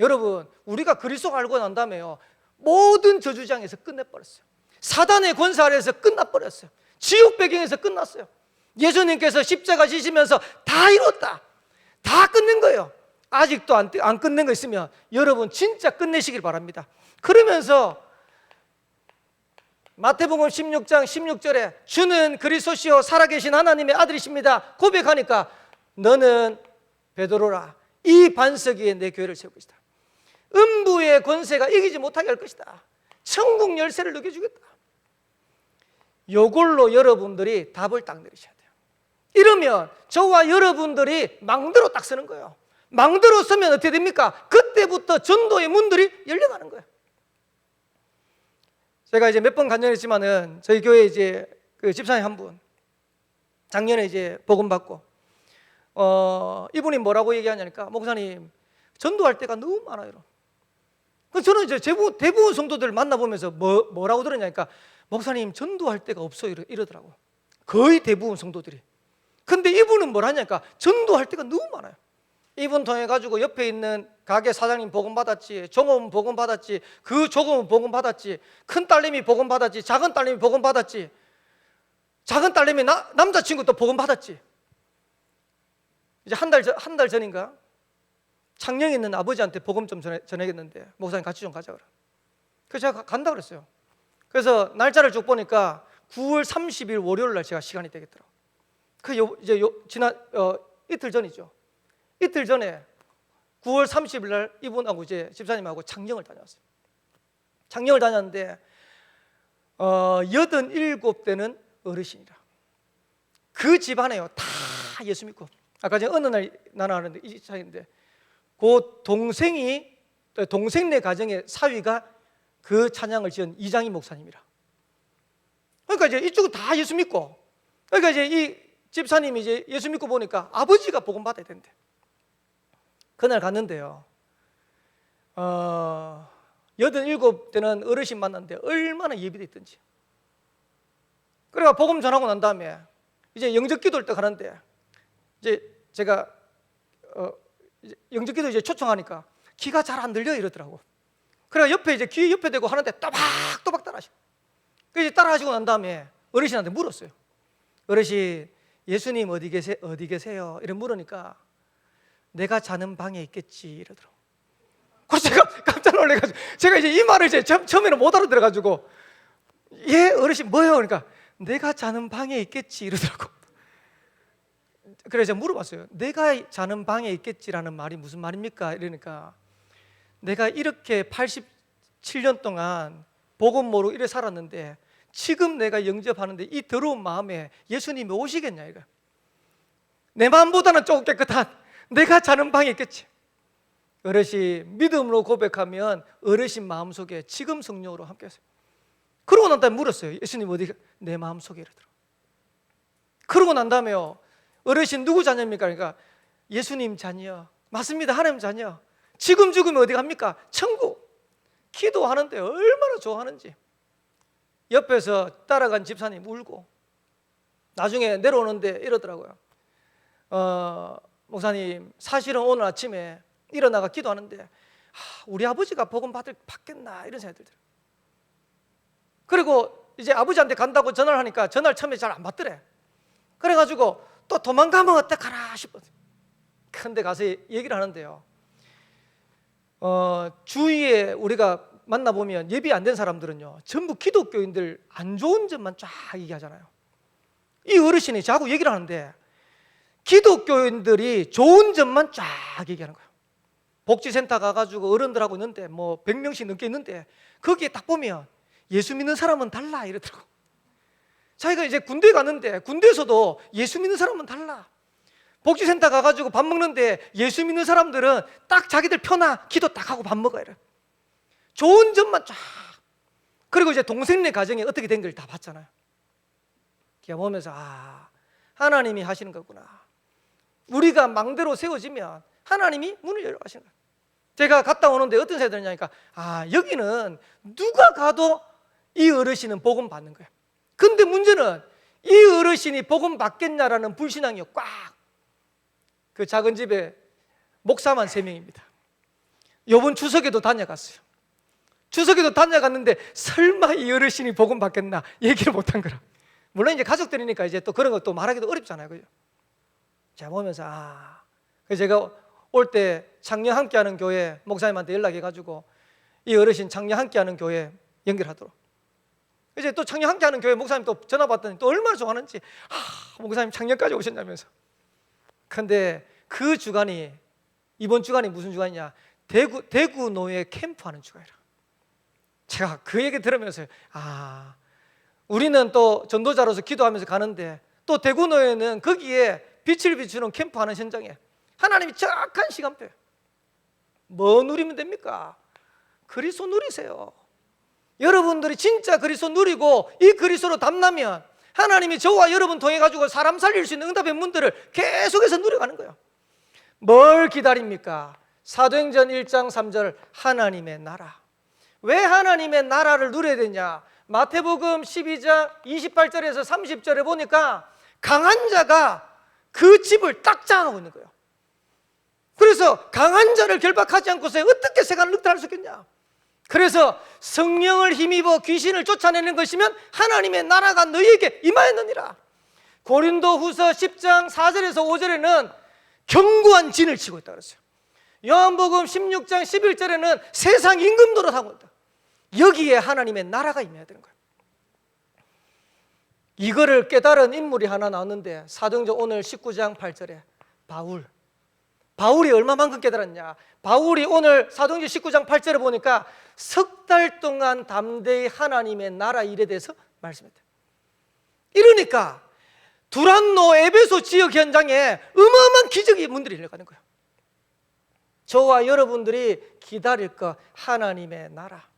S1: 여러분, 우리가 그리스도 알고 난 다음에요, 모든 저주장에서 끝내버렸어요. 사단의 권세 아래에서 끝나버렸어요. 지옥 배경에서 끝났어요. 예수님께서 십자가 지시면서 다 이뤘다, 다 끝낸 거예요. 아직도 안 끝낸 거 있으면 여러분 진짜 끝내시길 바랍니다. 그러면서 마태복음 16장 16절에 주는 그리스도시요 살아계신 하나님의 아들이십니다 고백하니까 너는 베드로라, 이 반석 위에 내 교회를 세울 것이다. 음부의 권세가 이기지 못하게 할 것이다. 천국 열쇠를 넘겨주겠다. 이걸로 여러분들이 답을 딱 내리셔야 돼요. 이러면 저와 여러분들이 망대로 딱 서는 거예요. 망대로 서면 어떻게 됩니까? 그때부터 전도의 문들이 열려가는 거예요. 제가 이제 몇 번 간증했지만은 저희 교회 이제 그 집사님 한 분 작년에 이제 복음 받고 이분이 뭐라고 얘기하냐니까 목사님 전도할 때가 너무 많아요. 그래서 저는 이제 대부분 성도들 만나보면서 뭐라고 들었냐니까 목사님 전도할 때가 없어요 이러더라고. 거의 대부분 성도들이. 근데 이분은 뭐라냐니까 전도할 때가 너무 많아요. 이분 통해 가지고 옆에 있는 가게 사장님 복음 받았지, 종업원 복음 받았지, 그 종업원 복음 받았지, 큰 딸내미 복음 받았지, 작은 딸내미 복음 받았지, 작은 딸내미 남자친구도 복음 받았지. 이제 한 달 전인가 창녕에 있는 아버지한테 복음 좀 전해야겠는데 목사님 같이 좀 가자 그래. 그래서 제가 간다 그랬어요. 그래서 날짜를 쭉 보니까 9월 30일 월요일 날 제가 시간이 되겠더라고. 지난 이틀 전이죠. 이틀 전에 9월 30일 날 이분하고 이제 집사님하고 창녕을 다녀왔어요. 창녕을 다녔는데 87대는 어르신이라. 그 집안에요 다 예수 믿고. 아까 전에 어느 날 나눠하는데 이 차인데 그 동생네 가정의 사위가 그 찬양을 지은 이장희 목사님이라. 그러니까 이제 이쪽은 다 예수 믿고. 그러니까 이제 이 집사님이 이제 예수 믿고 보니까 아버지가 복음 받아야 된대. 그날 갔는데요 87대는 어르신 만났는데 얼마나 예비돼 있던지. 그래가 복음 전하고 난 다음에 이제 영접기도를 딱 하는데 이제 제가 영접기도 이제 초청하니까 귀가 잘 안 들려 이러더라고. 그래가 옆에 이제 귀 옆에 대고 하는데 또박또박 따라하시고. 그래서 따라하시고 난 다음에 어르신한테 물었어요. 어르신 예수님 어디 계세요? 이래 물으니까 내가 자는 방에 있겠지 이러더라고. 그래서 제가 깜짝 놀래가지고 제가 이제 이 말을 이제 처음에는 못 알아들어가지고 예 어르신 뭐예요? 그러니까 내가 자는 방에 있겠지 이러더라고. 그래서 제가 물어봤어요. 내가 자는 방에 있겠지라는 말이 무슨 말입니까? 이러니까 내가 이렇게 87년 동안 복음 모르고 이래 살았는데 지금 내가 영접하는데 이 더러운 마음에 예수님이 오시겠냐 이거. 내 마음보다는 조금 깨끗한 내가 자는 방에 있겠지. 어르신 믿음으로 고백하면 어르신 마음속에 지금 성령으로 함께 하세요. 그러고 난 다음에 물었어요. 예수님 어디? 내 마음속에 이러더라. 그러고 난 다음에요, 어르신 누구 자녀입니까? 그러니까 예수님 자녀. 맞습니다. 하나님 자녀. 지금 죽으면 어디 갑니까? 천국. 기도하는데 얼마나 좋아하는지. 옆에서 따라간 집사님 울고 나중에 내려오는데 이러더라고요. 목사님 사실은 오늘 아침에 일어나가 기도하는데 우리 아버지가 복음 받겠나 이런 생각이 들더라고요. 그리고 이제 아버지한테 간다고 전화를 하니까 전화를 처음에 잘 안 받더래. 그래가지고 또 도망가면 어떡하나 싶었어요. 근데 가서 얘기를 하는데요, 주위에 우리가 만나보면 예비 안 된 사람들은요 전부 기독교인들 안 좋은 점만 쫙 얘기하잖아요. 이 어르신이 자꾸 얘기를 하는데 기독교인들이 좋은 점만 쫙 얘기하는 거예요. 복지센터 가가지고 어른들하고 있는데 뭐 100명씩 넘게 있는데 거기에 딱 보면 예수 믿는 사람은 달라 이러더라고. 자기가 이제 군대 갔는데 군대에서도 예수 믿는 사람은 달라. 복지센터 가가지고 밥 먹는데 예수 믿는 사람들은 딱 자기들 편하 기도 딱 하고 밥 먹어야 돼. 좋은 점만 쫙. 그리고 이제 동생네 가정이 어떻게 된 걸 다 봤잖아요. 그냥 보면서 하나님이 하시는 거구나. 우리가 망대로 세워지면 하나님이 문을 열어 가시는 거예요. 제가 갔다 오는데 어떤 생각이 드냐니까 여기는 누가 가도 이 어르신은 복음 받는 거예요. 근데 문제는 이 어르신이 복음 받겠냐라는 불신앙이 꽉. 그 작은 집에 목사만 3명입니다. 이번 추석에도 다녀갔어요. 추석에도 다녀갔는데 설마 이 어르신이 복음 받겠나 얘기를 못한 거라. 물론 이제 가족들이니까 이제 또 그런 것도 말하기도 어렵잖아요, 그죠? 제가 보면서 그래서 제가 올 때 창녕 함께하는 교회 목사님한테 연락해가지고 이 어르신 창녕 함께하는 교회 연결하도록. 이제 또 창녕 함께하는 교회 목사님 또 전화 받더니 또 얼마나 좋아하는지 목사님 창녕까지 오셨냐면서. 근데 그 주간이 이번 주간이 무슨 주간이냐? 대구 노예 캠프하는 주간이라. 제가 그 얘기 들으면서 우리는 또 전도자로서 기도하면서 가는데 또 대구 노예는 거기에 빛을 비추는 캠프하는 현장에 하나님이 정확한 시간표. 뭐 누리면 됩니까? 그리스도 누리세요. 여러분들이 진짜 그리스도 누리고 이 그리스도로 담나면 하나님이 저와 여러분 통해 가지고 사람 살릴 수 있는 응답의 문들을 계속해서 누려가는 거예요. 뭘 기다립니까? 사도행전 1장 3절 하나님의 나라. 왜 하나님의 나라를 누려야 되냐? 마태복음 12장 28절에서 30절에 보니까 강한 자가 그 집을 딱 장하고 있는 거예요. 그래서 강한 자를 결박하지 않고서 어떻게 세간을 늑탈할 수 있겠냐? 그래서 성령을 힘입어 귀신을 쫓아내는 것이면 하나님의 나라가 너희에게 임하였느니라. 고린도후서 10장 4절에서 5절에는 견고한 진을 치고 있다 그랬어요. 요한복음 16장 11절에는 세상 임금노릇 하고 있다. 여기에 하나님의 나라가 임해야 되는 거예요. 이거를 깨달은 인물이 하나 나왔는데 사도행전 오늘 19장 8절에 바울이 얼마만큼 깨달았냐? 바울이 오늘 사도행전 19장 8절에 보니까 석 달 동안 담대히 하나님의 나라 일에 대해서 말씀했대요. 이러니까 두란노 에베소 지역 현장에 어마어마한 기적의 문들이 일어나는 거예요. 저와 여러분들이 기다릴 것 하나님의 나라.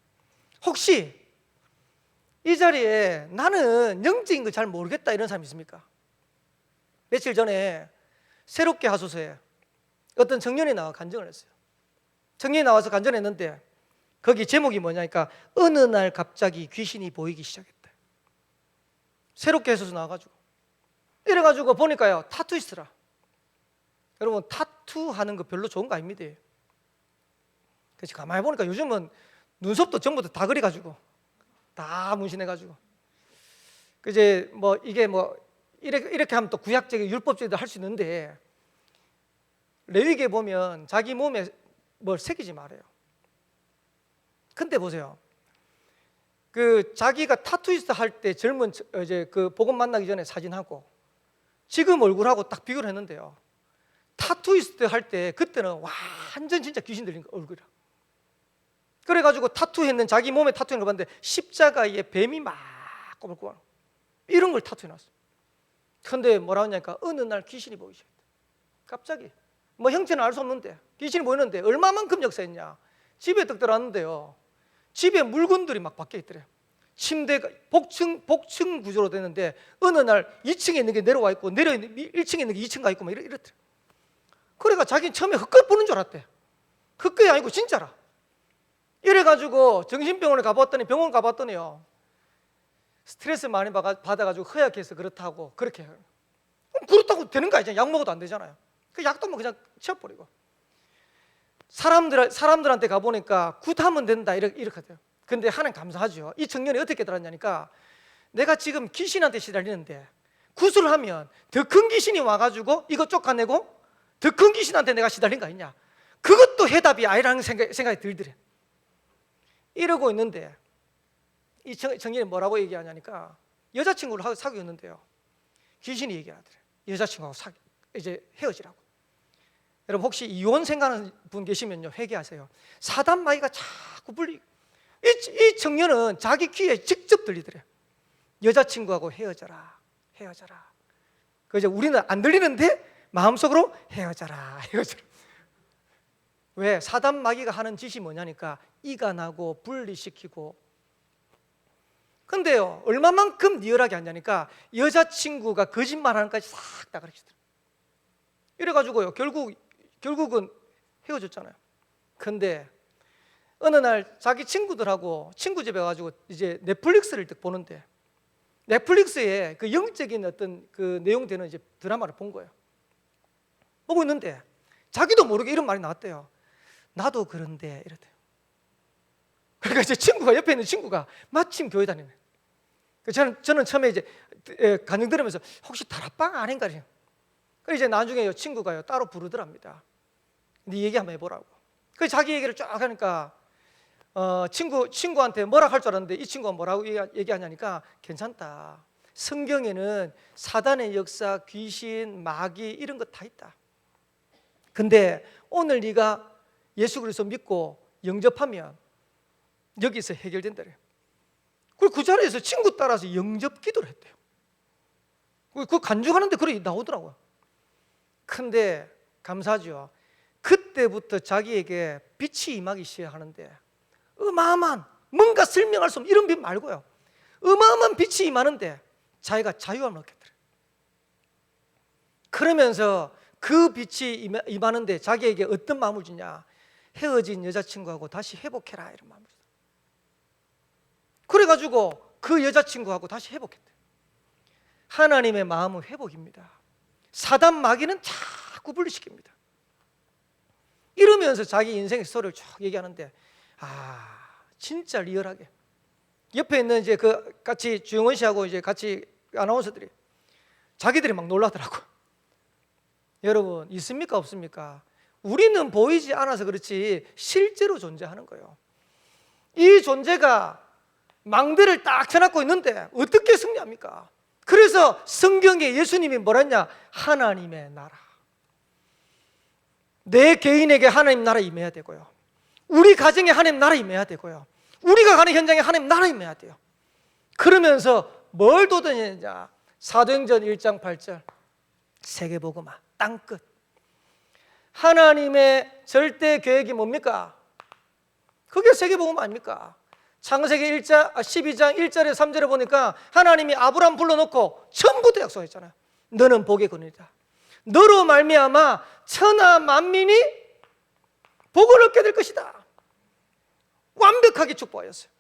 S1: 혹시 이 자리에 나는 영적인 거 잘 모르겠다 이런 사람 있습니까? 며칠 전에 새롭게 하소서에 어떤 청년이 나와 간증을 했어요. 청년이 나와서 간증했는데 거기 제목이 뭐냐니까 어느 날 갑자기 귀신이 보이기 시작했다. 새롭게 해서 나와가지고 이래가지고 보니까요 타투이스트라. 여러분 타투 하는 거 별로 좋은 거 아닙니다. 그래서 가만히 보니까 요즘은 눈썹도 전부 다 그려가지고 다 문신해가지고 이제 뭐 이게 뭐 이렇게 하면 또 구약적인 율법적이도 할 수 있는데 레위기에 보면 자기 몸에 뭘 새기지 말아요. 근데 보세요. 그 자기가 타투이스트 할 때 젊은 이제 그 복음 만나기 전에 사진하고 지금 얼굴하고 딱 비교를 했는데요. 타투이스트 할 때 그때는 완전 진짜 귀신 들린 얼굴이라. 그래가지고 타투했는 자기 몸에 타투한 걸 봤는데 십자가에 뱀이 막 꼬불꼬불 이런 걸 타투해놨어. 근데 뭐라 하냐니까 어느 날 귀신이 보이기 시작했대. 갑자기 뭐 형체는 알 수 없는데 귀신이 보이는데 얼마만큼 역사했냐. 집에 딱 들어왔는데요, 집에 물건들이 막 밖에 있더래. 침대가 복층 구조로 되는데 어느 날 2층에 있는 게 내려와 있고 1층에 있는 게 2층 가 있고 막 이렇더래. 그러니까 자기는 처음에 헛것 보는 줄 알았대. 헛것이 아니고 진짜라. 이래가지고 정신병원에 가봤더니, 병원 가봤더니요, 스트레스 많이 받아가지고 허약해서 그렇다고 그렇게. 그렇다고 되는 거 아니잖아요. 약 먹어도 안 되잖아요. 그 약도 뭐 그냥 치워버리고. 사람들한테 가보니까 굿하면 된다 이렇게 돼요. 근데 하나님 감사하죠. 이 청년이 어떻게 깨달았냐니까, 내가 지금 귀신한테 시달리는데 굿을 하면 더 큰 귀신이 와가지고 이거 쫓아내고 더 큰 귀신한테 내가 시달린 거 아니냐, 그것도 해답이 아니라는 생각이 들더래. 이러고 있는데 이 청년이 뭐라고 얘기하냐니까, 여자친구를 사귀고 있는데요, 귀신이 얘기하더래. 여자친구하고 이제 헤어지라고. 여러분 혹시 이혼 생각하는 분 계시면요, 회개하세요. 사단 마귀가 자꾸 이 청년은 자기 귀에 직접 들리더래. 여자친구하고 헤어져라. 그 이제 우리는 안 들리는데 마음속으로 헤어져라. 왜? 사단 마귀가 하는 짓이 뭐냐니까, 이가 나고 분리시키고. 근데요, 얼마만큼 리얼하게 하냐니까, 여자친구가 거짓말하는 까지 싹 다 가르치더라. 이래가지고요, 결국은 헤어졌잖아요. 근데 어느 날 자기 친구들하고 친구 집에 가지고 이제 넷플릭스를 딱 보는데, 넷플릭스에 그 영적인 어떤 그 내용되는 이제 드라마를 본 거예요. 보고 있는데 자기도 모르게 이런 말이 나왔대요. 나도 그런데 이랬대요. 그러니까 제 친구가, 옆에 있는 친구가 마침 교회 다니네. 저는 처음에 이제 간증 들으면서 혹시 다락방 아닌가. 그래서 이제 나중에 친구가요 따로 부르더랍니다. 네 얘기 한번 해보라고. 그래서 자기 얘기를 쫙 하니까 친구한테 뭐라 할 줄 알았는데, 이 친구가 뭐라고 얘기하냐니까, 괜찮다. 성경에는 사단의 역사, 귀신, 마귀 이런 거 다 있다. 근데 오늘 네가 예수 그리스도 믿고 영접하면 여기서 해결된다. 그리고 그 자리에서 친구 따라서 영접 기도를 했대요. 그 간증하는데 그래 나오더라고요. 근데 감사하죠. 그때부터 자기에게 빛이 임하기 시작하는데, 어마어마한, 뭔가 설명할 수 없는 이런 빛 말고요, 어마어마한 빛이 임하는데 자기가 자유함을 얻겠더래요. 그러면서 그 빛이 임하는데 자기에게 어떤 마음을 주냐, 헤어진 여자친구하고 다시 회복해라 이런 마음을 주더라고요. 그래가지고 그 여자친구하고 다시 회복했대요. 하나님의 마음은 회복입니다. 사단 마귀는 자꾸 분리시킵니다. 이러면서 자기 인생의 스토리를 쭉 얘기하는데, 진짜 리얼하게 옆에 있는 이제 그 같이 주영원 씨하고 이제 같이 아나운서들이 자기들이 막 놀라더라고요. 여러분 있습니까 없습니까? 우리는 보이지 않아서 그렇지 실제로 존재하는 거예요. 이 존재가 망대를 딱 쳐놓고 있는데 어떻게 승리합니까? 그래서 성경에 예수님이 뭐라 했냐, 하나님의 나라. 내 개인에게 하나님 나라 임해야 되고요, 우리 가정에 하나님 나라 임해야 되고요, 우리가 가는 현장에 하나님 나라 임해야 돼요. 그러면서 뭘 도전했냐, 사도행전 1장 8절 세계복음화 땅끝. 하나님의 절대 계획이 뭡니까? 그게 세계복음 아닙니까? 창세기 12장 1절에 3절에 보니까 하나님이 아브라함 불러놓고 처음부터 약속했잖아요. 너는 복의 근원이다. 너로 말미암아 천하 만민이 복을 얻게 될 것이다. 완벽하게 축복하였어요.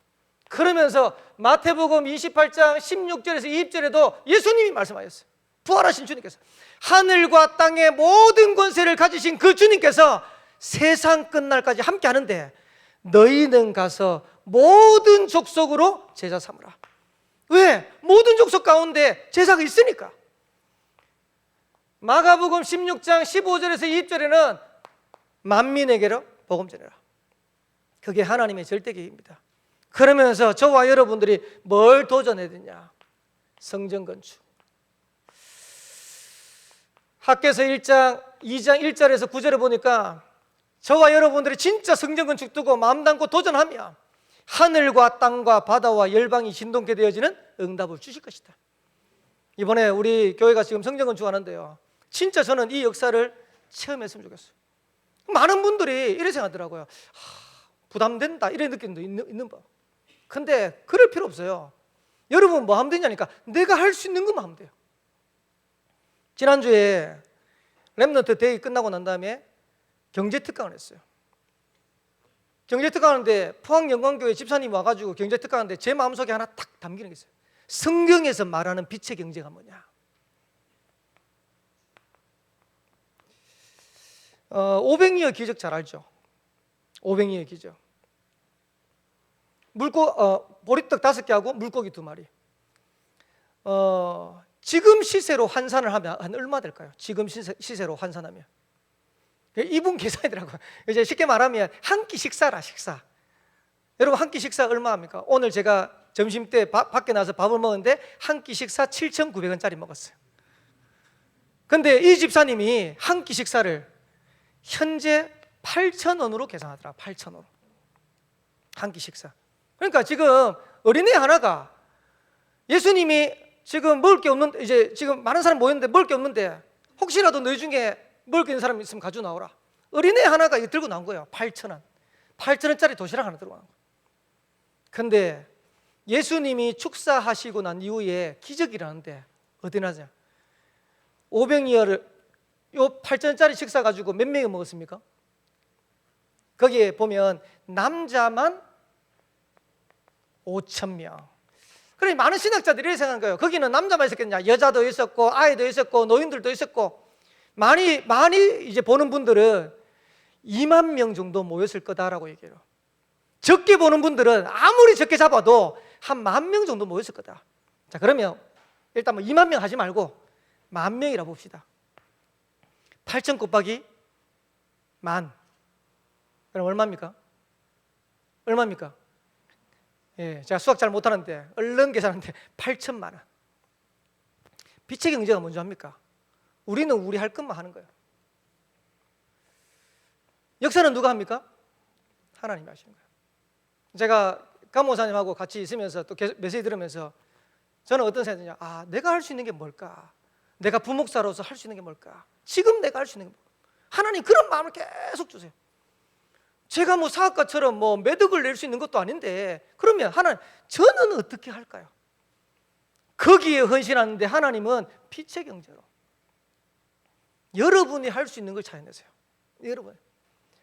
S1: 그러면서 마태복음 28장 16절에서 20절에도 예수님이 말씀하셨어요. 부활하신 주님께서, 하늘과 땅의 모든 권세를 가지신 그 주님께서 세상 끝날까지 함께 하는데, 너희는 가서 모든 족속으로 제자 삼으라. 왜? 모든 족속 가운데 제자가 있으니까. 마가복음 16장 15절에서 20절에는 만민에게로 복음 전해라. 그게 하나님의 절대 계획입니다. 그러면서 저와 여러분들이 뭘 도전해야 되냐, 성전 건축. 학개서 1장 2장 1절에서 9절에 보니까 저와 여러분들이 진짜 성전 건축 두고 마음 담고 도전하면 하늘과 땅과 바다와 열방이 진동케 되어지는 응답을 주실 것이다. 이번에 우리 교회가 지금 성전 건축하는데요, 진짜 저는 이 역사를 체험했으면 좋겠어요. 많은 분들이 이렇게 생각하더라고요. 부담된다 이런 느낌도 있는 법. 근데 그럴 필요 없어요. 여러분 뭐 하면 되냐니까 내가 할 수 있는 것만 하면 돼요. 지난주에 렘넌트 데이 끝나고 난 다음에 경제특강을 했어요. 경제특강하는데 포항영광교회 집사님이 와가지고 경제특강하는데 제 마음속에 하나 딱 담기는 게 있어요. 성경에서 말하는 빛의 경제가 뭐냐. 500리어 기적 잘 알죠? 500리어 기적. 보리떡 5개하고 물고기 2마리. 지금 시세로 환산을 하면 한 얼마 될까요? 지금 시세로 환산하면 이분 계산이더라고요. 이제 쉽게 말하면 한 끼 식사라, 식사. 여러분 한 끼 식사 얼마 합니까? 오늘 제가 점심 때 밖에 나서 밥을 먹었는데 한 끼 식사 7,900원짜리 먹었어요. 근데 이 집사님이 한 끼 식사를 현재 8,000원으로 계산하더라. 8,000원. 한 끼 식사. 그러니까 지금 어린애 하나가 예수님이 지금 먹을 게 없는데, 이제 지금 많은 사람 모였는데 먹을 게 없는데 혹시라도 너희 중에 먹을 게 있는 사람 있으면 가져 나오라. 어린애 하나가 이거 들고 나온 거예요. 8,000원. 8,000원짜리 도시락 하나 들고 나온 거예요. 근데 예수님이 축사하시고 난 이후에 기적이라는데 어디 나냐? 500리얼을 요 8,000원짜리 식사 가지고 몇 명이 먹었습니까? 거기에 보면 남자만 5,000명. 그러니 많은 신학자들이 이렇게 생각한 거예요. 거기는 남자만 있었겠냐? 여자도 있었고 아이도 있었고 노인들도 있었고 많이 이제 보는 분들은 2만 명 정도 모였을 거다라고 얘기해요. 적게 보는 분들은 아무리 적게 잡아도 한 10,000명 정도 모였을 거다. 자, 그러면 일단 뭐 2만 명 하지 말고 10,000명이라 봅시다. 8,000 곱하기 10,000. 그럼 얼마입니까? 얼마입니까? 예, 제가 수학 잘 못하는데 얼른 계산하는데 8,000만 원. 빛의 경제가 뭔지 압니까? 우리는 우리 할 것만 하는 거예요. 역사는 누가 합니까? 하나님이 하시는 거예요. 제가 감목사님하고 같이 있으면서 또 계속 메시지 들으면서 저는 어떤 생각이냐, 내가 할 수 있는 게 뭘까? 내가 부목사로서 할 수 있는 게 뭘까? 지금 내가 할 수 있는 게 뭘까? 하나님 그런 마음을 계속 주세요. 제가 뭐 사학과처럼 뭐 매덕을 낼 수 있는 것도 아닌데 그러면 하나님 저는 어떻게 할까요? 거기에 헌신하는데 하나님은 빛의 경제로 여러분이 할 수 있는 걸 찾아내세요. 여러분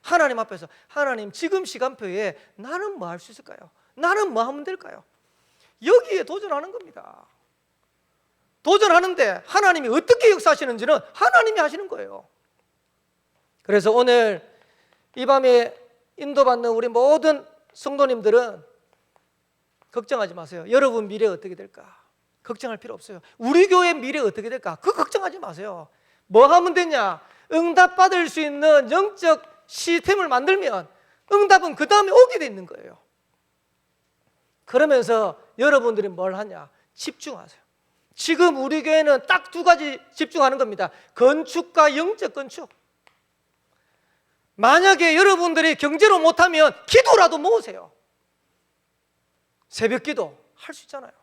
S1: 하나님 앞에서 하나님 지금 시간표에 나는 뭐 할 수 있을까요? 나는 뭐 하면 될까요? 여기에 도전하는 겁니다. 도전하는데 하나님이 어떻게 역사하시는지는 하나님이 하시는 거예요. 그래서 오늘 이 밤에 인도받는 우리 모든 성도님들은 걱정하지 마세요. 여러분 미래 어떻게 될까? 걱정할 필요 없어요. 우리 교회 미래 어떻게 될까? 그거 걱정하지 마세요. 뭐 하면 되냐? 응답받을 수 있는 영적 시스템을 만들면 응답은 그 다음에 오게 돼 있는 거예요. 그러면서 여러분들이 뭘 하냐? 집중하세요. 지금 우리 교회는 딱 2가지 집중하는 겁니다. 건축과 영적 건축. 만약에 여러분들이 경제로 못하면 기도라도 모으세요. 새벽 기도 할 수 있잖아요.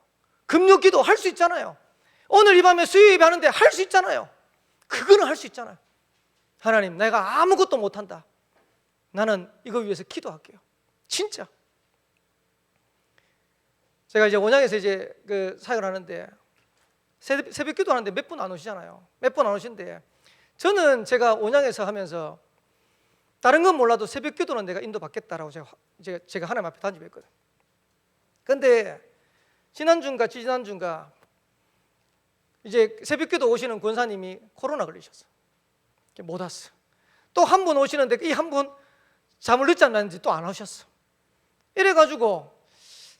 S1: 금요 기도 할 수 있잖아요. 오늘 이 밤에 수요 예배하는데 할 수 있잖아요. 그거는 할 수 있잖아요. 하나님 내가 아무것도 못한다. 나는 이거 위해서 기도할게요. 진짜. 제가 이제 원양에서 이제 그 사역을 하는데 새벽 기도 하는데 몇 분 안 오시잖아요. 몇 분 안 오신데 저는 제가 원양에서 하면서 다른 건 몰라도 새벽 기도는 내가 인도받겠다라고 제가 하나님 앞에 단집했거든. 근데 지난주인가 지난주인가 이제 새벽 기도 오시는 권사님이 코로나 걸리셨어. 못 왔어. 또 한 분 오시는데 이 한 분 잠을 늦잠 잤는지 또 안 오셨어. 이래가지고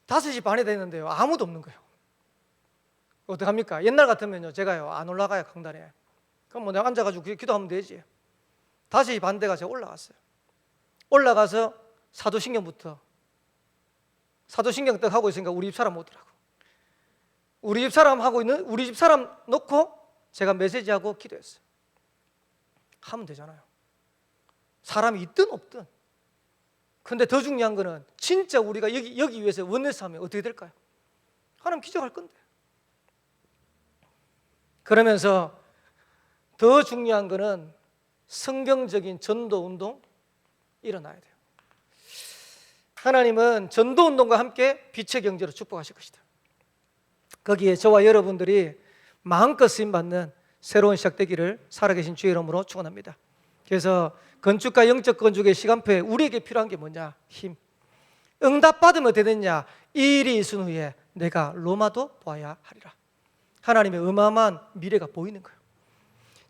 S1: 5시 반에 됐는데요 아무도 없는 거예요. 어떡합니까? 옛날 같으면요 제가요 안 올라가요 강단에. 그럼 뭐 내가 앉아가지고 기도하면 되지. 5시 반 돼가 제가 올라갔어요. 올라가서 사도신경부터 사도신경 딱 하고 있으니까 우리 집 사람 오더라고. 우리 집 사람 하고 있는 우리 집 사람 놓고 제가 메시지하고 기도했어요. 하면 되잖아요. 사람이 있든 없든. 근데 더 중요한 거는 진짜 우리가 여기 위해서 원내스 하면 어떻게 될까요? 하나님 기적할 건데. 그러면서 더 중요한 거는 성경적인 전도 운동 일어나야 돼요. 하나님은 전도 운동과 함께 빛의 경제로 축복하실 것이다. 거기에 저와 여러분들이 마음껏 쓰임 받는 새로운 시작되기를 살아계신 주의 이름으로 축원합니다. 그래서 건축과 영적 건축의 시간표에 우리에게 필요한 게 뭐냐? 힘. 응답받으면 어떻게 됐냐? 이 일이 있은 후에 내가 로마도 보아야 하리라. 하나님의 어마어마한 미래가 보이는 거예요.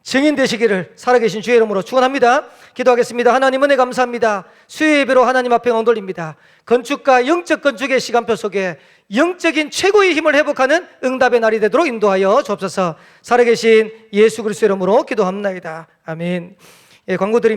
S1: 증인 되시기를 살아계신 주의 이름으로 축원합니다. 기도하겠습니다. 하나님 은혜 감사합니다. 수요 예배로 하나님 앞에 온 돌립니다. 건축과 영적 건축의 시간표 속에 영적인 최고의 힘을 회복하는 응답의 날이 되도록 인도하여 주옵소서. 살아계신 예수 그리스도 이름으로 기도합나이다. 아멘. 예, 광고 드립니다.